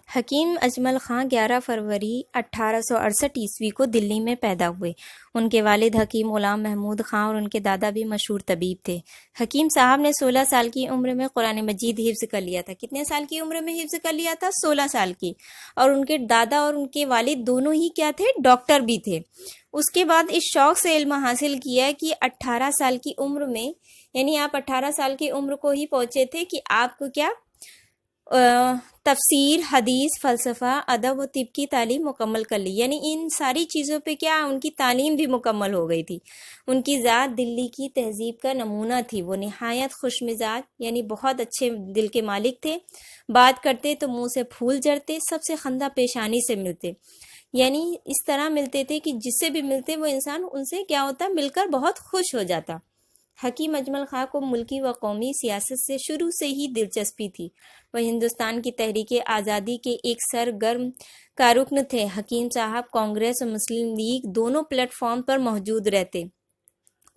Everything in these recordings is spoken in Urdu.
حکیم اجمل خاں 11 فروری 1868 کو دلی میں پیدا ہوئے۔ ان کے والد حکیم غلام محمود خاں اور ان کے دادا بھی مشہور طبیب تھے۔ حکیم صاحب نے 16 سال کی عمر میں قرآن مجید حفظ کر لیا تھا۔ کتنے سال کی عمر میں حفظ کر لیا تھا؟ 16 سال کی۔ اور ان کے دادا اور ان کے والد دونوں ہی کیا تھے؟ ڈاکٹر بھی تھے۔ اس کے بعد اس شوق سے علم حاصل کیا کہ 18 سال کی عمر میں، یعنی آپ 18 سال کی عمر کو ہی پہنچے تھے کہ آپ کو کیا تفسیر، حدیث، فلسفہ، ادب و طب کی تعلیم مکمل کر لی، یعنی ان ساری چیزوں پہ کیا ان کی تعلیم بھی مکمل ہو گئی تھی۔ ان کی ذات دلی کی تہذیب کا نمونہ تھی۔ وہ نہایت خوش مزاج، یعنی بہت اچھے دل کے مالک تھے۔ بات کرتے تو منہ سے پھول جھڑتے، سب سے خندہ پیشانی سے ملتے، یعنی اس طرح ملتے تھے کہ جس سے بھی ملتے وہ انسان ان سے کیا ہوتا، مل کر بہت خوش ہو جاتا۔ حکیم اجمل خاں کو ملکی و قومی سیاست سے شروع سے ہی دلچسپی تھی۔ وہ ہندوستان کی تحریک آزادی کے ایک سرگرم کارکن تھے۔ حکیم صاحب کانگریس اور مسلم لیگ دونوں پلیٹ فارم پر موجود رہتے۔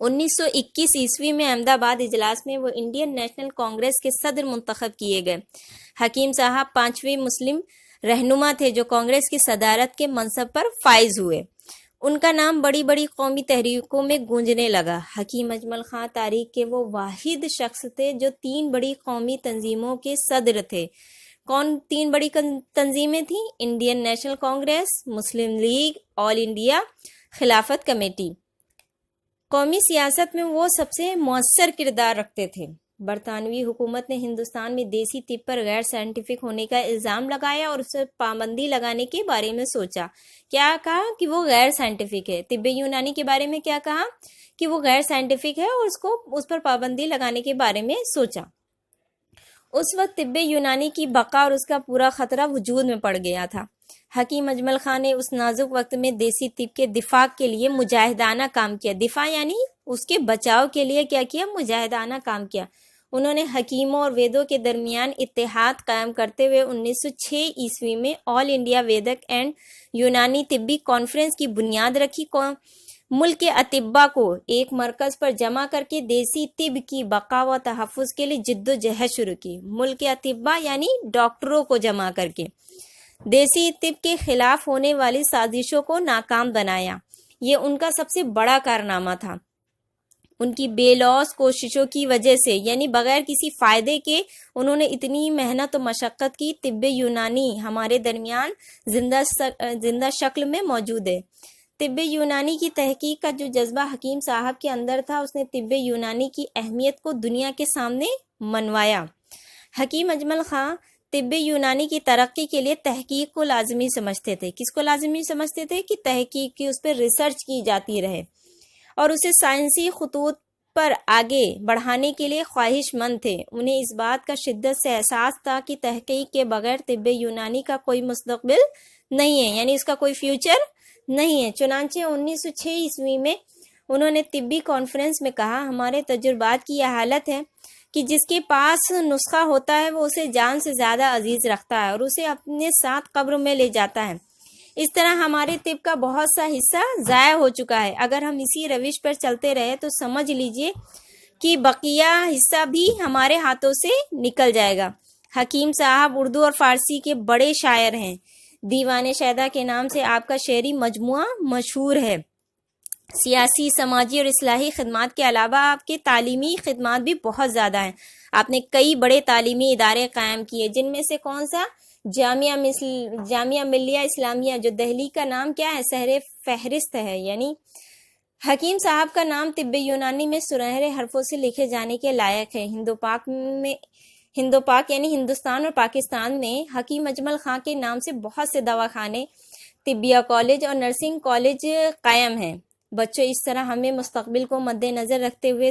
1921 میں احمد آباد اجلاس میں وہ انڈین نیشنل کانگریس کے صدر منتخب کیے گئے۔ حکیم صاحب 5ویں مسلم رہنما تھے جو کانگریس کی صدارت کے منصب پر فائز ہوئے۔ ان کا نام بڑی بڑی قومی تحریکوں میں گونجنے لگا۔ حکیم اجمل خاں تاریخ کے وہ واحد شخص تھے جو 3 بڑی قومی تنظیموں کے صدر تھے۔ کون 3 بڑی تنظیمیں تھیں؟ انڈین نیشنل کانگریس، مسلم لیگ، آل انڈیا خلافت کمیٹی۔ قومی سیاست میں وہ سب سے مؤثر کردار رکھتے تھے۔ برطانوی حکومت نے ہندوستان میں دیسی طب پر غیر سائنٹیفک ہونے کا الزام لگایا اور اس پر پابندی لگانے کے بارے میں سوچا۔ کیا کہا کہ وہ غیر سائنٹیفک ہے۔ طب یونانی کے بارے میں کیا کہا کہ وہ غیر سائنٹیفک ہے اور اس پر پابندی لگانے کے بارے میں سوچا۔ اس وقت طب یونانی کی بقا اور اس کا پورا خطرہ وجود میں پڑ گیا تھا۔ حکیم اجمل خاں نے اس نازک وقت میں دیسی طب کے دفاع کے لیے مجاہدانہ کام کیا۔ دفاع یعنی اس کے بچاؤ کے لیے کیا کیا؟ مجاہدانہ کام کیا۔ انہوں نے حکیموں اور ویدوں کے درمیان اتحاد قائم کرتے ہوئے 1906 میں آل انڈیا ویدک اینڈ یونانی طبی کانفرنس کی بنیاد رکھی۔ ملک کے اطباء کو ایک مرکز پر جمع کر کے دیسی طب کی بقا و تحفظ کے لیے جد و جہد شروع کی۔ ملک کے اطباء یعنی ڈاکٹروں کو جمع کر کے دیسی طب کے خلاف ہونے والی سازشوں کو ناکام بنایا۔ یہ ان کا سب سے بڑا کارنامہ تھا۔ ان کی بے لوث کوششوں کی وجہ سے، یعنی بغیر کسی فائدے کے انہوں نے اتنی محنت و مشقت کی۔ طب یونانی ہمارے درمیان زندہ شکل میں موجود ہے۔ طب یونانی کی تحقیق کا جو جذبہ حکیم صاحب کے اندر تھا، اس نے طب یونانی کی اہمیت کو دنیا کے سامنے منوایا۔ حکیم اجمل خاں طب یونانی کی ترقی کے لیے تحقیق کو لازمی سمجھتے تھے۔ کس کو لازمی سمجھتے تھے؟ کہ تحقیق کی، اس پہ ریسرچ کی جاتی رہے، اور اسے سائنسی خطوط پر آگے بڑھانے کے لیے خواہش مند تھے۔ انہیں اس بات کا شدت سے احساس تھا کہ تحقیق کے بغیر طب یونانی کا کوئی مستقبل نہیں ہے، یعنی اس کا کوئی فیوچر نہیں ہے۔ چنانچہ 1906 میں انہوں نے طبی کانفرنس میں کہا، ہمارے تجربات کی یہ حالت ہے کہ جس کے پاس نسخہ ہوتا ہے وہ اسے جان سے زیادہ عزیز رکھتا ہے اور اسے اپنے ساتھ قبر میں لے جاتا ہے۔ اس طرح ہمارے طب کا بہت سا حصہ ضائع ہو چکا ہے۔ اگر ہم اسی روش پر چلتے رہے تو سمجھ لیجئے کہ بقیہ حصہ بھی ہمارے ہاتھوں سے نکل جائے گا۔ حکیم صاحب اردو اور فارسی کے بڑے شاعر ہیں۔ دیوان شیدا کے نام سے آپ کا شعری مجموعہ مشہور ہے۔ سیاسی، سماجی اور اصلاحی خدمات کے علاوہ آپ کے تعلیمی خدمات بھی بہت زیادہ ہیں۔ آپ نے کئی بڑے تعلیمی ادارے قائم کیے، جن میں سے کون سا؟ جامعہ ملیہ اسلامیہ، جو دہلی کا نام کیا ہے؟ سہر فہرست ہے۔ یعنی حکیم صاحب کا نام طب یونانی میں سنہرے حرفوں سے لکھے جانے کے لائق ہے۔ ہندو پاک یعنی ہندوستان اور پاکستان میں حکیم اجمل خاں کے نام سے بہت سے دواخانے، طبیہ کالج اور نرسنگ کالج قائم ہیں۔ بچوں، اس طرح ہمیں مستقبل کو مد نظر رکھتے ہوئے